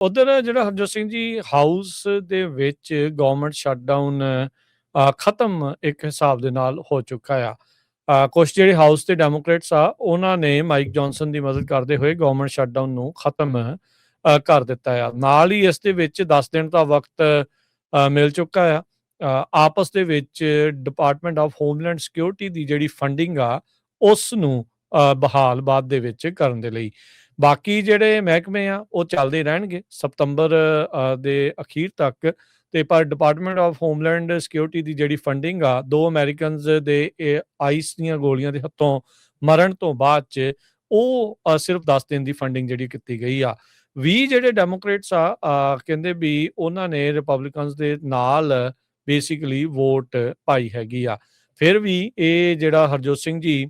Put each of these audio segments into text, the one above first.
ਉਧਰ ਜਿਹੜਾ ਹਰਜੋਤ ਸਿੰਘ ਜੀ ਹਾਊਸ ਦੇ ਵਿੱਚ ਗਵਰਨਮੈਂਟ ਸ਼ਟਡਾਊਨ ਖਤਮ ਇੱਕ ਹਿਸਾਬ ਦੇ ਨਾਲ ਹੋ ਚੁੱਕਾ ਆ। ਕੁਛ ਜਿਹੜੇ ਹਾਊਸ ਦੇ ਡੈਮੋਕ੍ਰੇਟਸ ਆ ਉਹਨਾਂ ਨੇ ਮਾਈਕ ਜੌਨਸਨ ਦੀ ਮਦਦ ਕਰਦੇ ਹੋਏ ਗਵਰਨਮੈਂਟ ਸ਼ਟਡਾਊਨ ਨੂੰ ਖਤਮ ਕਰ ਦਿੱਤਾ ਆ। ਨਾਲ ਹੀ ਇਸ ਦੇ ਵਿੱਚ 10 ਦਿਨ ਦਾ ਵਕਤ ਮਿਲ ਚੁੱਕਾ ਆ। ਆਪਸ ਦੇ ਵਿੱਚ ਡਿਪਾਰਟਮੈਂਟ ਆਫ ਹੋਮਲੈਂਡ ਸਿਕਿਉਰਿਟੀ ਦੀ ਜਿਹੜੀ ਫੰਡਿੰਗ ਆ ਉਸ ਨੂੰ ਬਹਾਲ ਬਾਅਦ ਦੇ ਵਿੱਚ ਕਰਨ ਦੇ ਲਈ। ਬਾਕੀ ਜਿਹੜੇ ਮਹਿਕਮੇ ਆ ਉਹ ਚੱਲਦੇ ਰਹਿਣਗੇ ਸਤੰਬਰ ਦੇ ਅਖੀਰ ਤੱਕ। ਤੇ ਪਰ ਡਿਪਾਰਟਮੈਂਟ ਆਫ ਹੋਮਲੈਂਡ ਸਿਕਿਉਰਿਟੀ ਦੀ ਜਿਹੜੀ ਫੰਡਿੰਗ ਆ 2 ਅਮਰੀਕਨਸ ਦੇ ਆਈਸ ਦੀਆਂ ਗੋਲੀਆਂ ਦੇ ਹੱਥੋਂ ਮਰਨ ਤੋਂ ਬਾਅਦ ਚ ਉਹ ਸਿਰਫ 10 ਦਿਨ ਦੀ ਫੰਡਿੰਗ ਜਿਹੜੀ ਕੀਤੀ ਗਈ ਆ। 20 ਜਿਹੜੇ ਡੈਮੋਕ੍ਰੇਟਸ ਆ ਕਹਿੰਦੇ ਵੀ ਉਹਨਾਂ ਨੇ ਰਿਪਬਲਿਕਨਸ ਦੇ ਨਾਲ ਬੇਸਿਕਲੀ ਵੋਟ ਪਾਈ ਹੈਗੀ ਆ। ਫਿਰ ਵੀ ਇਹ ਜਿਹੜਾ ਹਰਜੋਤ ਸਿੰਘ ਜੀ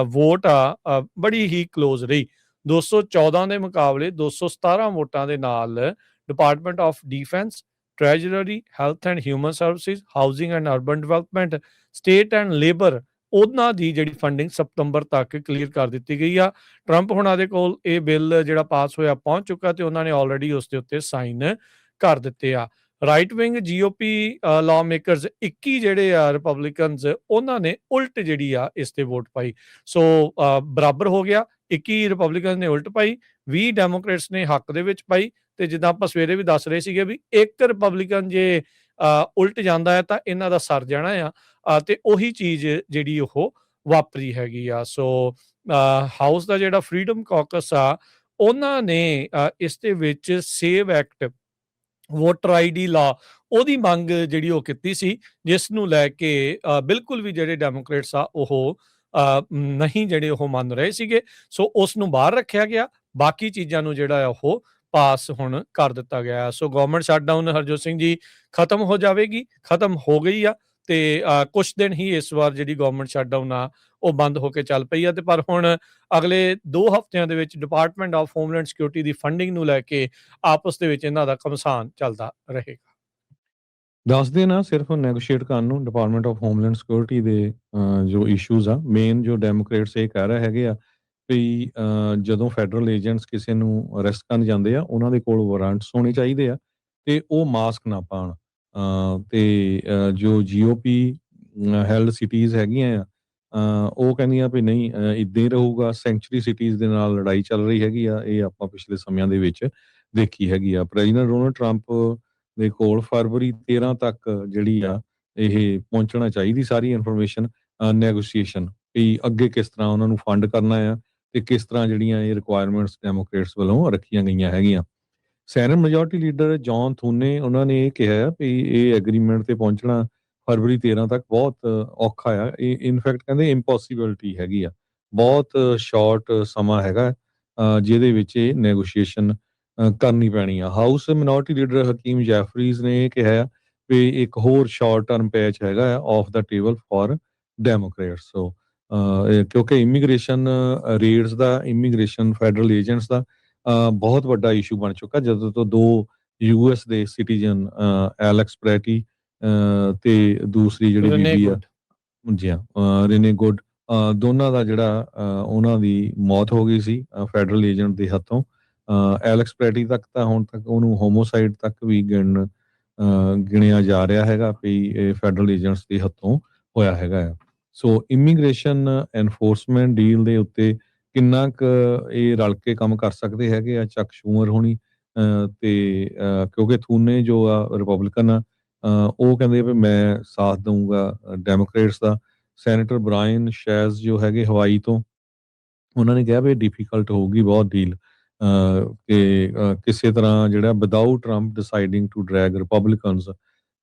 ਵੋਟ ਆ ਬੜੀ ਹੀ ਕਲੋਜ਼ ਰਹੀ। 214 ਦੇ ਮੁਕਾਬਲੇ 217 ਵੋਟਾਂ ਦੇ ਨਾਲ department of defence, treasury, health and human services, housing and urban development, state and labour ਉਹਨਾਂ ਦੀ ਜਿਹੜੀ ਫੰਡਿੰਗ ਸਤੰਬਰ ਤੱਕ ਕਲੀਅਰ ਕਰ ਦਿੱਤੀ ਗਈ ਆ। ਟਰੰਪ ਹੁਣਾਂ ਦੇ ਕੋਲ ਇਹ ਬਿੱਲ ਜਿਹੜਾ ਪਾਸ ਹੋਇਆ ਪਹੁੰਚ ਚੁੱਕਾ ਤੇ ਉਹਨਾਂ ਨੇ ਆਲਰੇਡੀ ਉਸ ਦੇ ਉੱਤੇ ਸਾਈਨ ਕਰ ਦਿੱਤੇ ਆ। ਰਾਈਟ ਵਿੰਗ ਜੀਓਪੀ ਲਾਅ ਮੇਕਰਸ 21 ਜਿਹੜੇ ਆ ਰਿਪਬਲਿਕਨਸ ਉਹਨਾਂ ਨੇ ਉਲਟ ਜਿਹੜੀ ਆ ਇਸ ਤੇ ਵੋਟ ਪਾਈ। ਸੋ ਬਰਾਬਰ ਹੋ ਗਿਆ। 21 ਰਿਪਬਲਿਕਨ ਨੇ ਉਲਟ ਪਾਈ, 20 ਡੈਮੋਕ੍ਰੇਟਸ ਨੇ ਹੱਕ ਦੇ ਵਿੱਚ ਪਾਈ। ਤੇ ਜਿੱਦਾਂ ਆਪਾਂ ਸਵੇਰੇ ਵੀ ਦੱਸ ਰਹੇ ਸੀਗੇ ਵੀ ਇੱਕ ਰਿਪਬਲਿਕਨ ਜੇ ਉਲਟ ਜਾਂਦਾ ਹੈ ਤਾਂ ਇਹਨਾਂ ਦਾ ਸਰ ਜਾਣਾ ਆ ਤੇ ਉਹੀ ਚੀਜ਼ ਜਿਹੜੀ ਉਹ ਵਾਪਰੀ ਹੈਗੀ ਆ। ਸੋ ਹਾਊਸ ਦਾ ਜਿਹੜਾ ਫਰੀडम ਕਾਕਸ ਆ ਉਹਨਾਂ ਨੇ ਇਸ ਦੇ ਵਿੱਚ ਸੇਵ ਐਕਟ, ਵੋਟਰ ਆਈਡੀ ਲਾ ਉਹਦੀ ਮੰਗ ਜਿਹੜੀ ਉਹ ਕੀਤੀ ਸੀ, ਜਿਸ ਨੂੰ ਲੈ ਕੇ ਬਿਲਕੁਲ ਵੀ ਜਿਹੜੇ ਡੈਮੋਕ੍ਰੇਟਸ ਆ ਉਹ ਨਹੀਂ ਜਿਹੜੇ ਉਹ ਮੰਨ ਰਹੇ ਸੀਗੇ। ਸੋ ਉਸ ਨੂੰ ਬਾਹਰ ਰੱਖਿਆ ਗਿਆ। ਬਾਕੀ ਚੀਜ਼ਾਂ ਨੂੰ ਜਿਹੜਾ ਉਹ ਪਾਸ ਹੁਣ ਕਰ ਦਿੱਤਾ ਗਿਆ। ਸੋ ਗਵਰਨਮੈਂਟ ਸ਼ਟਡਾਊਨ ਹਰਜੋਤ ਸਿੰਘ ਜੀ ਖਤਮ ਹੋ ਜਾਵੇਗੀ, ਖਤਮ ਹੋ ਗਈ ਆ। ਤੇ ਕੁਛ ਦਿਨ ਹੀ ਇਸ ਵਾਰ ਜਿਹੜੀ ਗਵਰਨਮੈਂਟ ਸ਼ਟਡਾਊਨ ਆ ਉਹ ਬੰਦ ਹੋ ਕੇ ਚੱਲ ਪਈ ਆ। ਤੇ ਪਰ ਹੁਣ ਅਗਲੇ 2 ਹਫ਼ਤਿਆਂ ਦੇ ਵਿੱਚ department of homeland security the funding ਨੂੰ ਲੈ ਕੇ ਆਪਸ ਦੇ ਵਿੱਚ ਇਹਨਾਂ ਦਾ ਘਮਸਾਨ ਚੱਲਦਾ ਰਹੇਗਾ। ਦੱਸਦੇ ਨਾ ਸਿਰਫ ਨੈਗੋਸ਼ੀਏਟ ਕਰਨ ਨੂੰ ਡਿਪਾਰਟਮੈਂਟ ਆਫ ਹੋਮਲੈਂਡ ਸਿਕਿਉਰਿਟੀ ਦੇ ਜੋ ਇਸ਼ੂਜ਼ ਆ ਮੇਨ ਜੋ ਡੈਮੋਕ੍ਰੇਟਸ ਇਹ ਕਹਿ ਰਹੇ ਹੈਗੇ ਆ ਵੀ ਜਦੋਂ ਫੈਡਰਲ ਏਜੰਟਸ ਕਿਸੇ ਨੂੰ ਅਰੈਸਟ ਕਰਨ ਜਾਂਦੇ ਆ ਉਹਨਾਂ ਦੇ ਕੋਲ ਵਾਰੰਟਸ ਹੋਣੇ ਚਾਹੀਦੇ ਆ ਤੇ ਉਹ ਮਾਸਕ ਨਾ ਪਾਉਣ। ਤੇ ਜੋ ਜੀਓਪੀ ਹੈਲਡ ਸਿਟੀਜ਼ ਹੈਗੀਆਂ ਆ ਉਹ ਕਹਿੰਦੀਆਂ ਵੀ ਨਹੀਂ ਇੱਦਾਂ ਹੀ ਰਹੂਗਾ। ਸੈਂਚੁਰੀ ਸਿਟੀਜ਼ ਦੇ ਨਾਲ ਲੜਾਈ ਚੱਲ ਰਹੀ ਹੈਗੀ ਆ। ਇਹ ਆਪਾਂ ਪਿਛਲੇ ਸਮਿਆਂ ਦੇ ਵਿੱਚ ਦੇਖੀ ਹੈਗੀ ਆ। ਪ੍ਰੈਜ਼ੀਡੈਂਟ ਡੋਨਲਡ ਟਰੰਪ ਦੇ ਕੋਲ ਫਰਵਰੀ 13 ਤੱਕ ਜਿਹੜੀ ਆ ਇਹ ਪਹੁੰਚਣਾ ਚਾਹੀਦੀ ਸਾਰੀ ਇਨਫੋਰਮੇਸ਼ਨ ਨੈਗੋਸ਼ੀਏਸ਼ਨ ਵੀ ਅੱਗੇ ਕਿਸ ਤਰ੍ਹਾਂ ਉਹਨਾਂ ਨੂੰ ਫੰਡ ਕਰਨਾ ਆ ਤੇ ਕਿਸ ਤਰ੍ਹਾਂ ਜਿਹੜੀਆਂ ਇਹ ਰਿਕੁਆਇਰਮੈਂਟਸ ਡੈਮੋਕ੍ਰੇਟਸ ਵੱਲੋਂ ਰੱਖੀਆਂ ਗਈਆਂ ਹੈਗੀਆਂ। ਸੈਨੇਟ ਮੈਜੋਰਟੀ ਲੀਡਰ ਜੌਨ ਥੂਨੇ ਉਹਨਾਂ ਨੇ ਇਹ ਕਿਹਾ ਵੀ ਇਹ ਐਗਰੀਮੈਂਟ ਤੇ ਪਹੁੰਚਣਾ ਫਰਵਰੀ 13 ਤੱਕ ਬਹੁਤ ਔਖਾ ਆ। ਇਹ ਇਨਫੈਕਟ ਕਹਿੰਦੇ ਇੰਪੋਸੀਬਿਲਿਟੀ ਹੈਗੀ ਆ। ਬਹੁਤ ਸ਼ਾਰਟ ਸਮਾਂ ਹੈਗਾ ਜਿਹਦੇ ਵਿੱਚ ਇਹ ਨੈਗੋਸ਼ੀਏਸ਼ਨ ਕਰਨੀ ਪੈਣੀ ਆ। ਹਾਊਸ ਮਿਨੋਰਟੀ ਲੀਡਰ ਹਕੀਮ ਜੈਫਰੀਜ਼ ਨੇ ਇਹ ਕਿਹਾ ਵੀ ਇੱਕ ਹੋਰ ਸ਼ਾਰਟ ਟਰਮ ਪੈਚ ਹੈਗਾ ਆ off the table for Democrats. So ਕਿਉਂਕਿ ਇਮੀਗ੍ਰੇਸ਼ਨ ਰੇਡਸ ਦਾ, ਇਮੀਗ੍ਰੇਸ਼ਨ ਫੈਡਰਲ ਏਜੰਟਸ ਦਾ ਬਹੁਤ ਵੱਡਾ ਇਸ਼ੂ ਬਣ ਚੁੱਕਾ ਜਦੋਂ ਤੋਂ 2 ਯੂਐਸ ਦੇ ਸਿਟੀਜ਼ਨ ਐਲੈਕਸ ਪ੍ਰੈਟੀ ਤੇ ਦੂਸਰੀ ਜਿਹੜੀ ਬੀਬੀ ਆ ਜੀ ਰੇਨੇ ਗੁੱਡ ਦੋਨਾਂ ਦਾ ਜਿਹੜਾ ਉਹਨਾਂ ਦੀ ਮੌਤ ਹੋ ਗਈ ਸੀ ਫੈਡਰਲ ਏਜੰਟ ਦੇ ਹੱਥੋਂ। ਐਲੈਕਸ ਪ੍ਰੈਟੀ ਤੱਕ ਤਾਂ ਹੁਣ ਤੱਕ ਉਹਨੂੰ ਹੋਮੋਸਾਈਡ ਤੱਕ ਵੀ ਗਿਣਿਆ ਜਾ ਰਿਹਾ ਹੈਗਾ ਵੀ ਇਹ ਫੈਡਰਲ ਏਜੰਟਸ ਦੇ ਹੱਥੋਂ ਹੋਇਆ ਹੈਗਾ ਆ। ਸੋ ਇਮੀਗ੍ਰੇਸ਼ਨ ਐਨਫੋਰਸਮੈਂਟ ਡੀਲ ਦੇ ਉੱਤੇ ਕਿੰਨਾ ਕੁ ਇਹ ਰਲ ਕੇ ਕੰਮ ਕਰ ਸਕਦੇ ਹੈਗੇ ਆ ਚੱਕ ਸ਼ੂਮਰ ਹੋਣੀ ਤੇ ਕਿਉਂਕਿ ਥੂਨੇ ਜੋ ਆ ਰਿਪਬਲਿਕਨ ਆ ਉਹ ਕਹਿੰਦੇ ਵੀ ਮੈਂ ਸਾਥ ਦਊਂਗਾ ਡੈਮੋਕ੍ਰੇਟਸ ਦਾ। ਸੈਨੇਟਰ ਬ੍ਰਾਇਨ ਸ਼ੈਜ਼ ਜੋ ਹੈਗੇ ਹਵਾਈ ਤੋਂ ਉਹਨਾਂ ਨੇ ਕਿਹਾ ਵੀ ਡਿਫਿਕਲਟ ਹੋਊਗੀ ਬਹੁਤ ਡੀਲ ਕਿ ਕਿਸੇ ਤਰ੍ਹਾਂ ਜਿਹੜਾ without Trump deciding to drag Republicans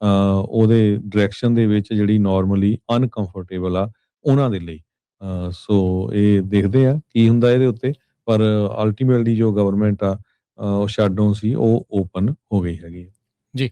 ਉਹਦੇ ਡਾਇਰੈਕਸ਼ਨ ਦੇ ਵਿੱਚ ਜਿਹੜੀ ਨਾਰਮਲੀ ਅਨਕੰਫਰਟੇਬਲ ਆ ਉਹਨਾਂ ਦੇ ਲਈ। ਸੋ ਇਹ ਦੇਖਦੇ ਆ ਕੀ ਹੁੰਦਾ ਇਹਦੇ ਉੱਤੇ। ਪਰ ਅਲਟੀਮੇਟਲੀ ਜੋ ਗਵਰਨਮੈਂਟ ਆ ਉਹ ਸ਼ਟਡਾਊਨ ਸੀ ਉਹ ਓਪਨ ਹੋ ਗਈ ਹੈਗੀ ਜੀ।